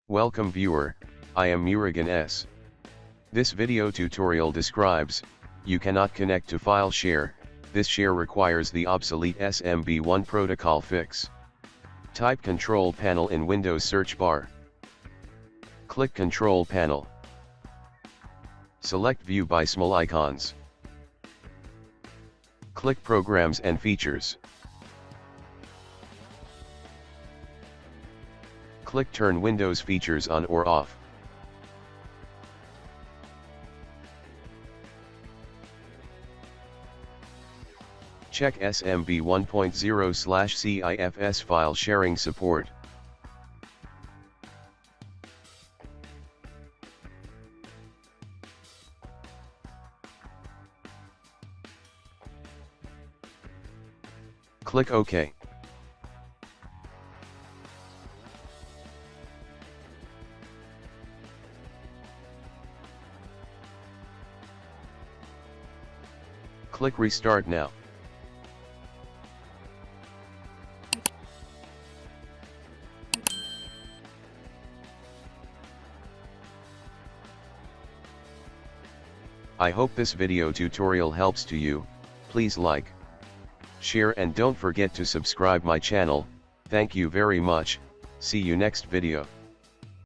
Welcome viewer, I am Murugan S. This video tutorial describes, you cannot connect to file share, this share requires the obsolete SMB1 protocol fix. Type Control Panel in Windows search bar. Click Control Panel. Select View by small icons. Click Programs and Features. Click Turn Windows features on or off. Check SMB 1.0/CIFS file sharing support. Click OK. Click Restart now. I hope this video tutorial helps to you. Please like, share and don't forget to subscribe my channel. Thank you very much. See you next video.